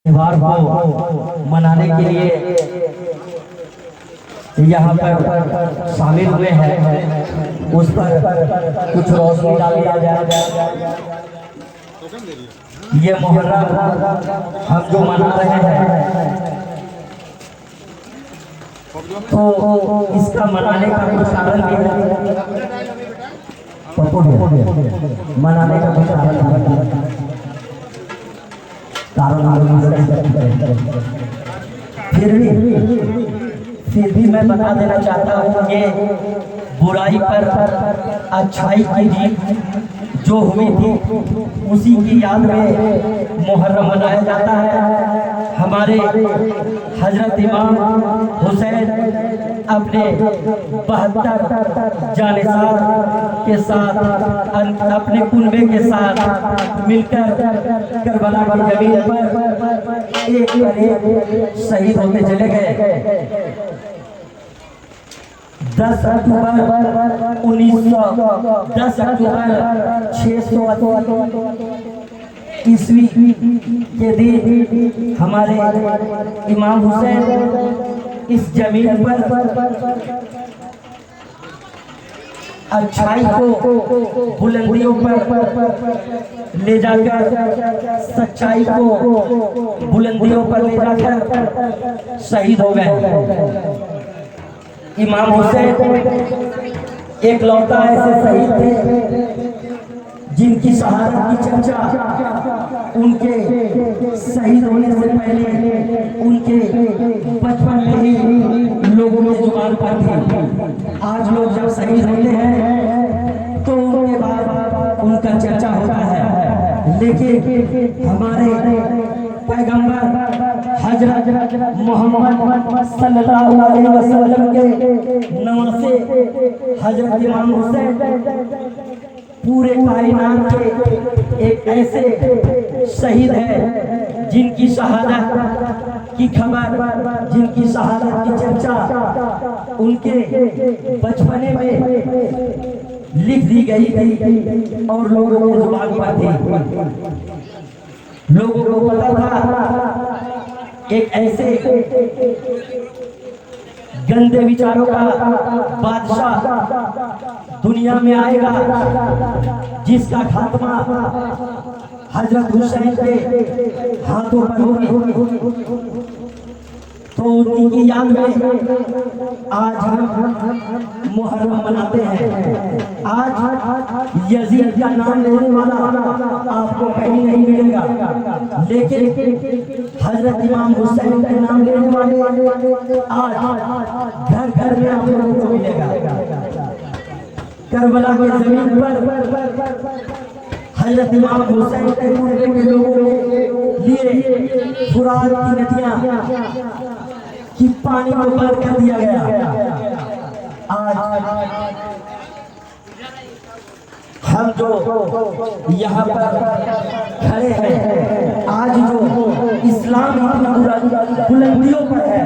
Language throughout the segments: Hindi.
त्योहार को मनाने के लिए यहाँ पर शामिल हुए हैं, उस पर कुछ रोशनी डाल दिया जाए। ये मुहर्रम हम जो मना रहे हैं तो इसका मनाने का कुछ कारण भी है, मनाने का कुछ फिर भी मैं बता देना चाहता हूँ, ये बुराई पर अच्छाई की जीत जो हुई थी उसी की याद में मुहर्रम मनाया जाता है। हमारे हजरत इमाम हुसैन अपने 72 जानिसार के साथ अपने कुनबे के साथ मिलकर करबला की जमीन पर एक शहीद होते चले गए। 10 अक्टूबर 680 ईस्वी के दिन हमारे इमाम हुसैन इस जमीन पर अच्छाई को बुलंदियों पर ले जाकर, सच्चाई को बुलंदियों पर ले जाकर शहीद हो गए। इमाम हुसैन एक लौता ऐसे शहीद थे जिनकी शहादत की चर्चा उनके शहीद होने से पहले उनके बचपन में ही लोगों की जुबान पर थी। आज लोग जब शहीद होते हैं तो उनके बाद उनका चर्चा होता है, लेकिन हमारे पैगंबर हजरत मोहम्मद सल्लल्लाहु अलैहि वसल्लम के नवासे हजरत इमाम हुसैन पूरे कायनात के एक ऐसे शहीद है जिनकी शहादत की खबर, जिनकी शहादत की चर्चा उनके बचपने में लिख दी गई थी और लोगों की जुबान पर थी। लोगों को पता था एक ऐसे गंदे विचारों का बादशाह दुनिया में आएगा जिसका खात्मा हजरत हुसैन के हाथों पर होगी। तो उनकी याद में आज हम मुहर्रम मनाते हैं। आज यजीद का नाम लेने वाला आपको कहीं नहीं मिलेगा, लेकिन हजरत इमाम हुसैन का नाम लेने वाले आज घर घर में आप लोगों को मिलेगा। करबला की जमीन पर हजरत इमाम हुसैन के कुनबे के लोगों के लिए फुरात की नदियां कि पानी को बंद कर दिया गया। आज हम जो यहाँ पर खड़े हैं, आज जो इस्लाम इतनी बुलंदियों पर है,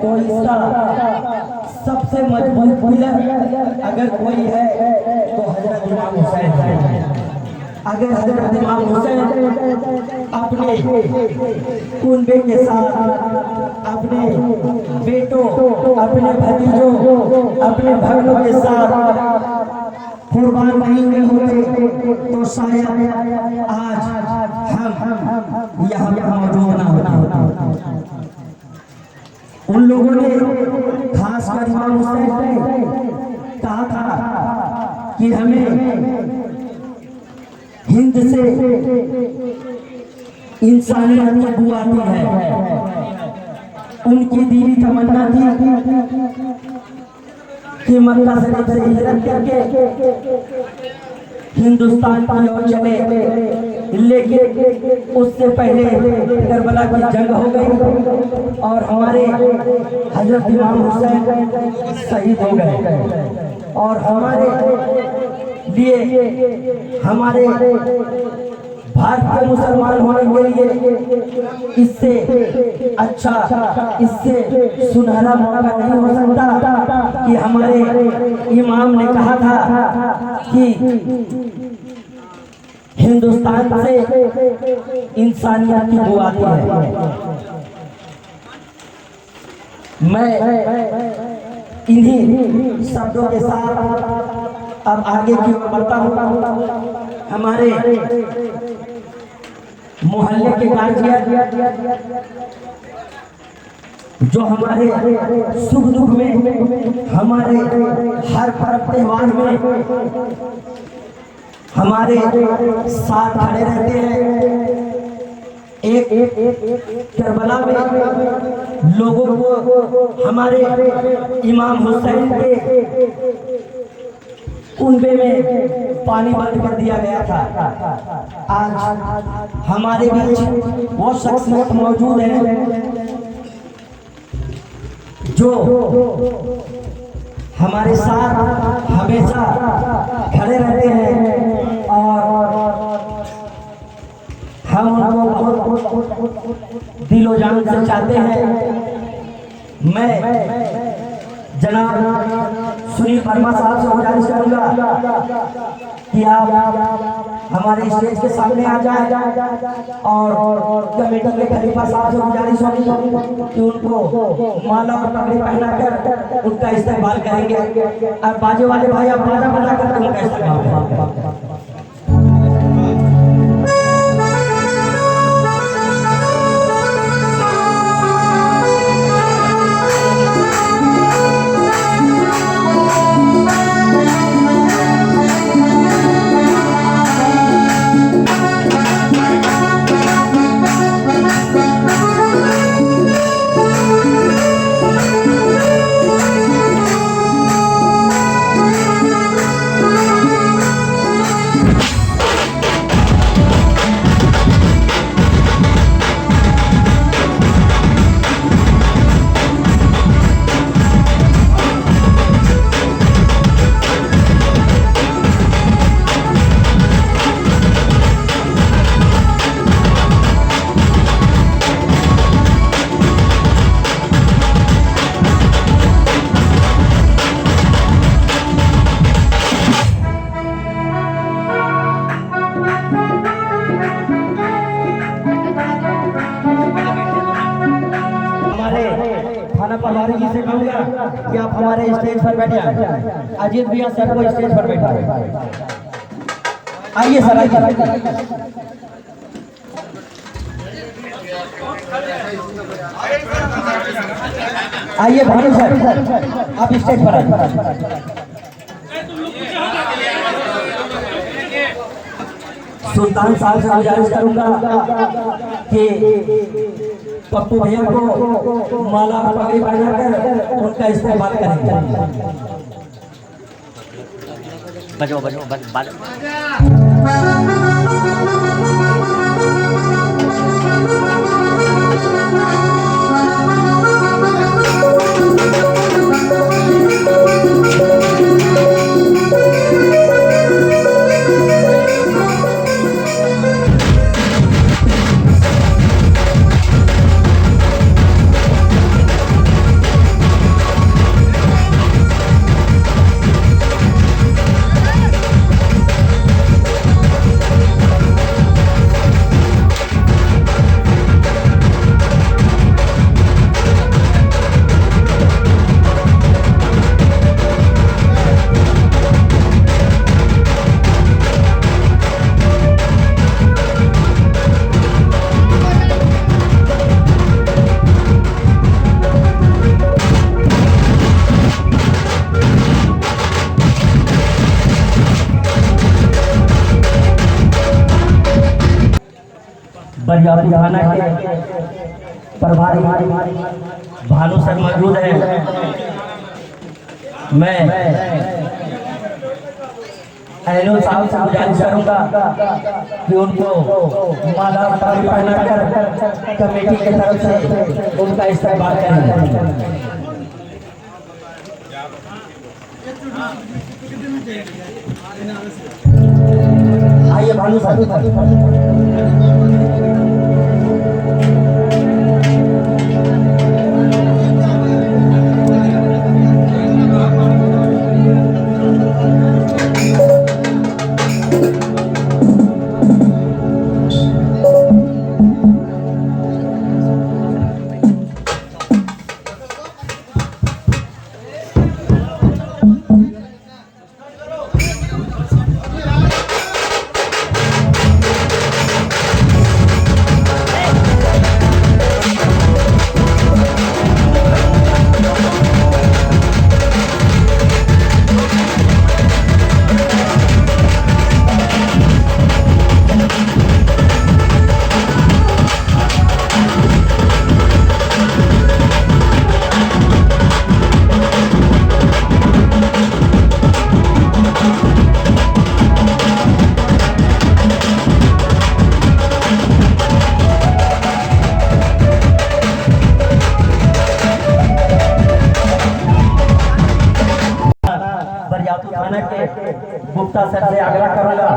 तो इसका सबसे मजबूत पिलर अगर कोई है तो हजरत इमाम हुसैन है। अगर हजरत इमाम हुसैन अपने कुनबे के साथ, अपने बेटों, अपने भतीजों, अपने भाइयों के साथ कुर्बान नहीं हुए होते तो शायद आज हम यहाँ मौजूद ना होते। उन लोगों ने खासकर इमाम हुसैन ने कहा था कि हमें हिंद से इंसानियत की बू आती है। उनकी दिली तमन्ना थी कि मक्का शरीफ से हिजरत करके हिंदुस्तान की ओर चले, लेकिन उससे पहले करबला की जंग हो गई और हमारे हजरत इमाम हुसैन शहीद हो गए। और हमारे लिए, हमारे भारत के मुसलमान होने के लिए इससे अच्छा, इससे सुनहरा मौका नहीं हो सकता कि हमारे इमाम ने कहा था कि हिंदुस्तान से इंसानियत की बू आती है। मैं इन्हीं शब्दों के साथ अब आगे की ओर बढ़ता हूँ। हमारे मोहल्ले के गार्जियन जो हमारे सुख दुख में, हमारे हर पर्व त्योहार में हमारे साथ खड़े रहते हैं। एक करबला में लोगों को हमारे इमाम हुसैन के कुंबे में पानी बंद कर दिया गया था। आज हमारे बीच वो शख्सियत मौजूद है जो हमारे साथ हमेशा खड़े रहते हैं और हम उनको बहुत दिलो जान से चाहते हैं। मैं जनाब सुनील वर्मा साहब से गुजारिश करूंगा कि आप हमारे स्टेज के सामने आ जाए और कमेटी के खलीफा साहब से गुजारिश होगी कि उनको माला और पगड़ी पहनाकर उनका इस्तेमाल करेंगे और बाजे वाले भाई आप बाजा बजाकर उनका इस्तेमाल करेंगे। थाना प्रभारी जी से कहूँगा कि आप हमारे स्टेज पर बैठे आए। अजीत भैया सर को स्टेज पर बैठा आइए सर, आइए भानु सर आप स्टेज पर आइए। सुल्तान साहब से गुजारिश करूंगा कि पप्पू भैया को माला पगड़ी पहनाकर उनका इस्तेमाल करेंगे। बजो बजो बज बरियापुर थाना के प्रभारी भानु सर मौजूद है। मैं एनुल साहब से गुजारिश करूंगा कि उनको माला पगड़ी पहनाकर कमेटी की तरफ से उनका इस्तेमाल करेंगे। आइए भानु साहब। के गुप्ता सर से आग्रह करूंगा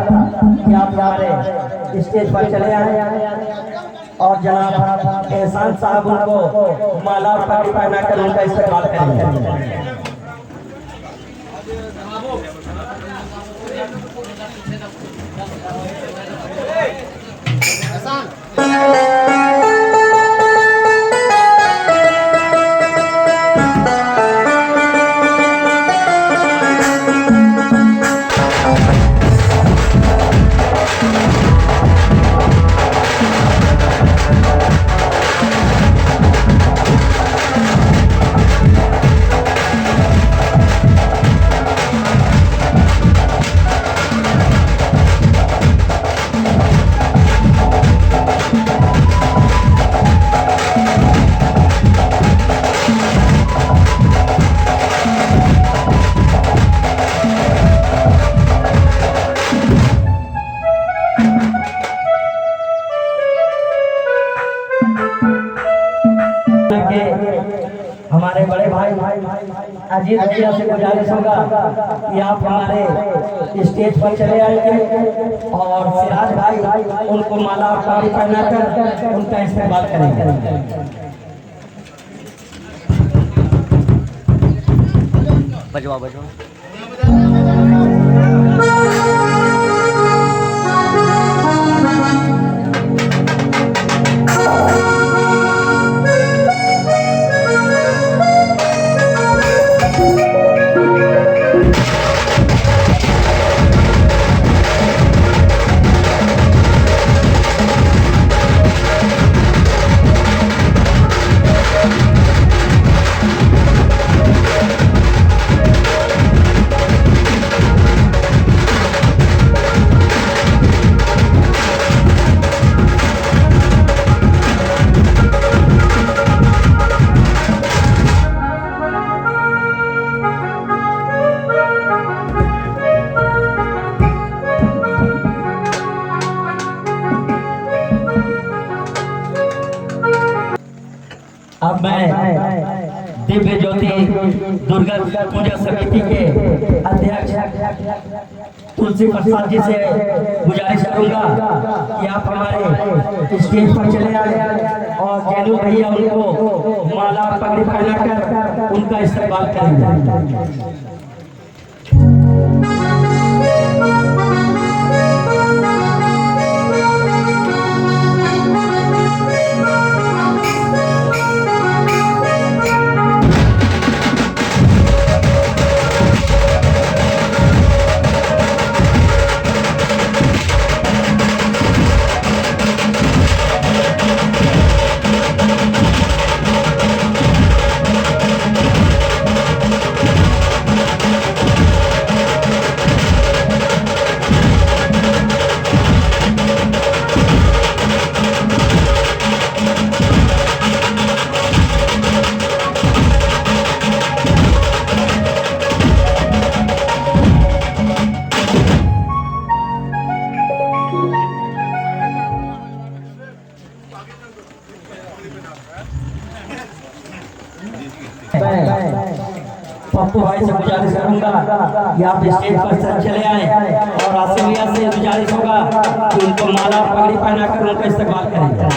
कि आप हमारे स्टेज पर चले आए और जनाब एहसान साहब उनको माला और पगड़ी पहना कर उनका इस्तेमाल करेंगे। हमारे बड़े भाई अजीत भैया से गुजारिश होगा कि आप हमारे स्टेज पर चले आएंगे और सिराज भाई उनको माला और पगड़ी पहनाकर उनका इस्तेमाल करेंगे। बजवा बजवा अब मैं दिव्य ज्योति दुर्गा पूजा समिति के अध्यक्ष तुलसी प्रसाद जी से गुजारिश करूंगा कि आप हमारे स्टेज पर चले आए और जैनू भैया उनको माला और पगड़ी पहनाकर उनका इस्तेमाल करेंगे। पप्पू भाई से गुजारिश करूंगा कि आप स्टेज पर चले आए और आसिफ भैया से गुजारिश होगा कि उनको माला और पगड़ी पहनाकर उनका इस्तेमाल करेंगे।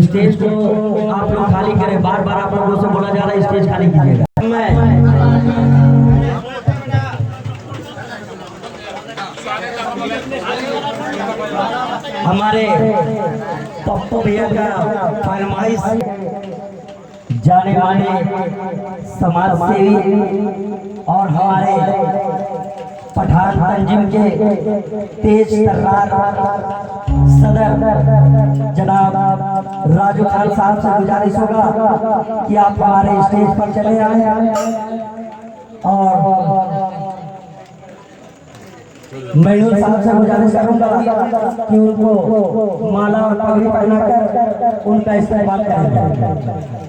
स्टेज को आप लोग खाली करें, बार बार आप लोगों से बोला जा रहा है स्टेज खाली कीजिएगा। हमारे पप्पू भैया का फरमाइश जाने वाले समाज सेवी और हमारे पठान तंजीम के तेज तर्रार सदर जनाब राजू खान साहब से गुजारिश होगा कि आप हमारे स्टेज पर चले आए और मैडम साहब से गुजारिश करूंगा कि उनको माला और पगड़ी पहनाकर उनका इस्तेमाल करेंगे।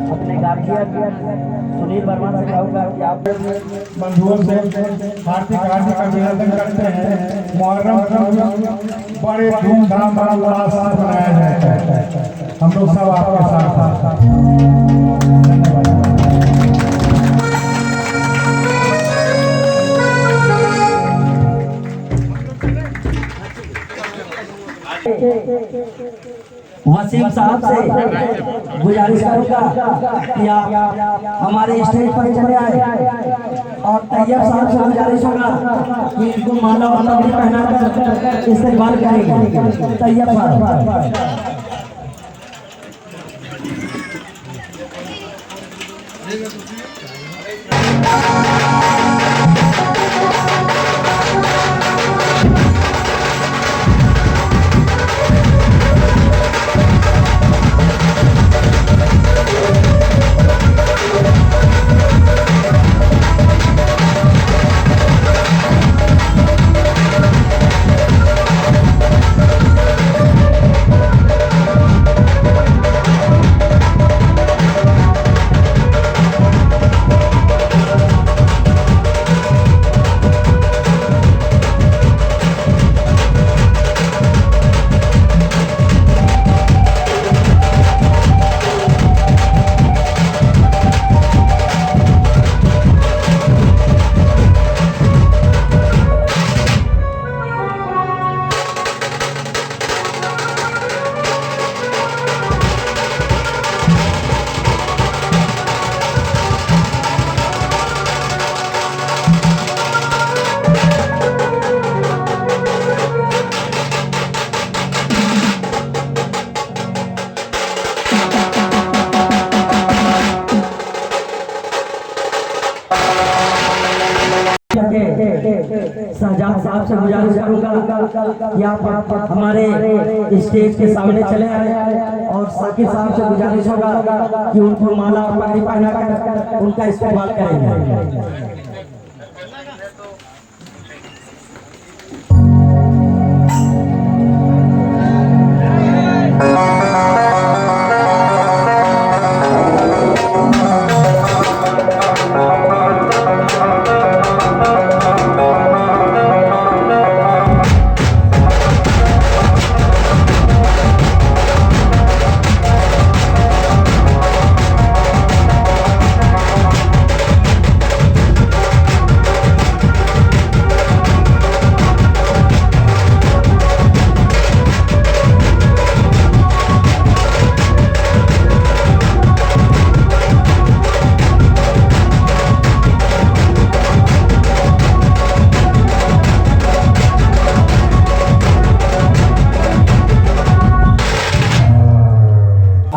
अपने गार्जियन सुनील वर्मा से कहूँगा कि आप बंधुओं से हार्दिक अभिनंदन करते हैं। मुहर्रम बड़े धूमधाम बड़ा उल्लास से मनाया जाता है। हम लोग सब आपके साथ वसीम साहब से गुजारिश करूंगा कि आप हमारे स्टेज पर चले आए और तैयब साहब से गुजारिश होगा कि इनको माला और पगड़ी पहनाकर इस्तेमाल करेंगे। तैयब साहब शहजाद साहब से गुजारिश करूंगा कि आप हमारे स्टेज के सामने चले आए और साकिब साहब से गुजारिश होगा कि उनको माला और पगड़ी पहनाकर उनका इस्तेमाल करेंगे।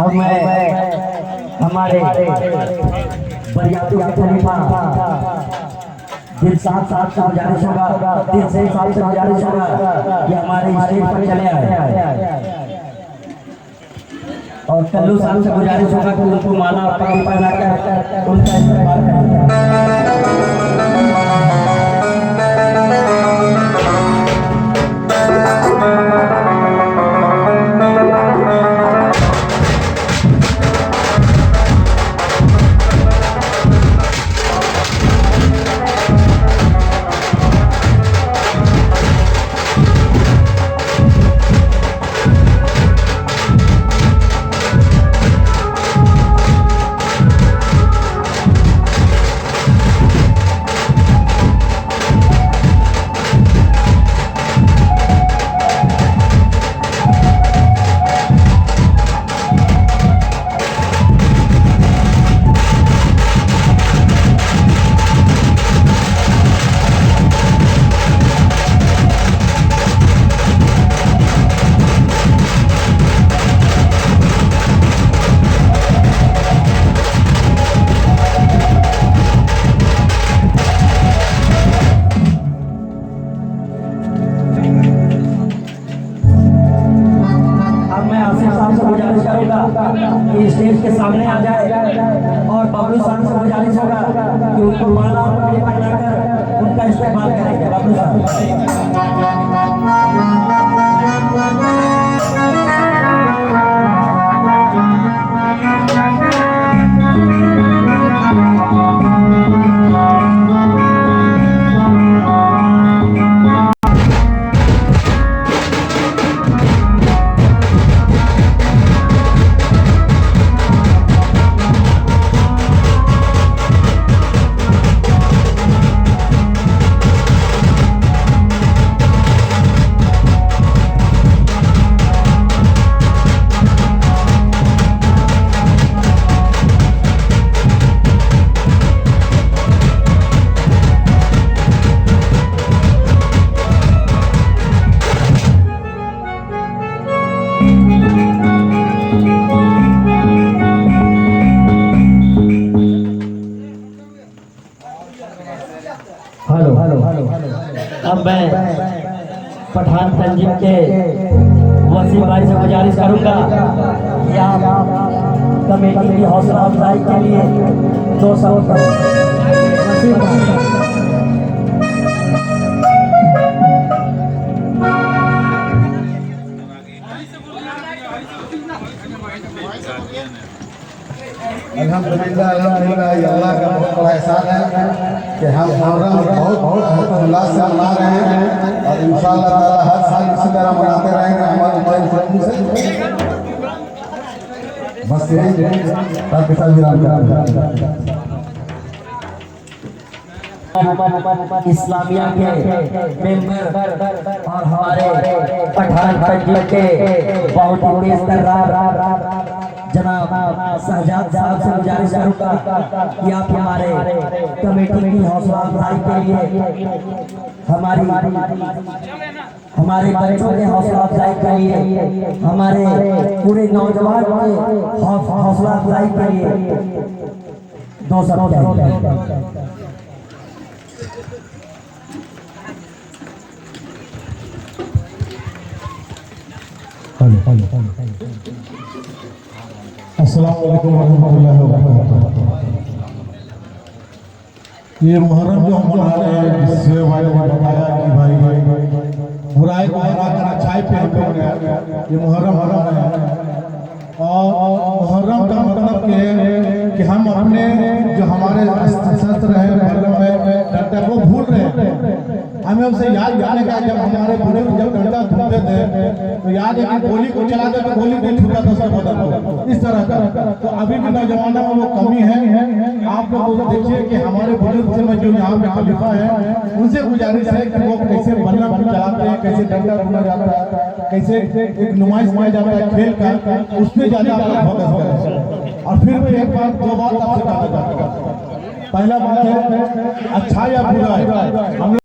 अब मैं हमारे बरियातों के खलीफा दिलशाद साहब से गुजारिश होगा, दिलशाद साहब से गुजारिश होगा कि हमारे स्टेज पर चले आए और कल्लू साहब से गुजारिश होगा कि उनको माला और पगड़ी पहनाकर उनका इस्तेमाल करें। का इस्तेमाल करेंगे बाबू साहब। हेलो अब मैं पठान तंजीम के वसीम भाई से गुजारिश करूंगा कि आप कमेटी की हौसला अफजाई के लिए 200 वसीम भाई। अल्हम्दुलिल्लाह ये अल्लाह का बहुत बड़ा एहसान है कि हम मुहर्रम बहुत हर्षोल्लास से मना रहे हैं और इंशाअल्लाह ताला हर साल इसी तरह मनाते रहेंगे हमारे उम्मीद से। बस यही ताकि सब इस्लामिया के मेंबर और हमारे पठान तंजीम के बहुत ही तेज तर्रार जनाब शहजाद साहब से गुजारिश करूंगा कि आप हमारे कमेटी की हौसला अफजाई के लिए हमारे बच्चों के हौसला अफजाई के लिए हमारे पूरे नौजवान के हौसला अफजाई के लिए 200 अस्सलाम वालेकुम रहमतुल्लाहि व बरकातहू। ये मुहर्रम जो हम मना रहे हैं जिससे भाई ने बताया कि भाई बुराई को हरा कर अच्छाई पे हम लोग ये मुहर्रम है और मुहर्रम का मतलब कि हम अपने जो हमारे शस्त्र है मुहर्रम में डंडा वो भूल रहे हैं। हमें उसे याद करने का जब हमारे बुजुर्ग जब डंडा छूते थे तो याद है कि गोली को चलाते तो गोली नहीं छूटा था उसके बदल इस तरह का। तो अभी भी नौजवानों में वो कमी है। आप लोग देखिए कि हमारे बुजुर्ग से जो यहाँ पे खलीफा है उनसे गुजारिश है कि वो कैसे बल्लम चलाते हैं, कैसे डंडा बुना जाता है, कैसे एक नुमाइश किया जाता है खेल का, उस पर ज्यादा फोकस करें। और फिर भी एक बार दो बात आपसे कहना चाहता हूँ। पहला बात है अच्छा या बुरा है हम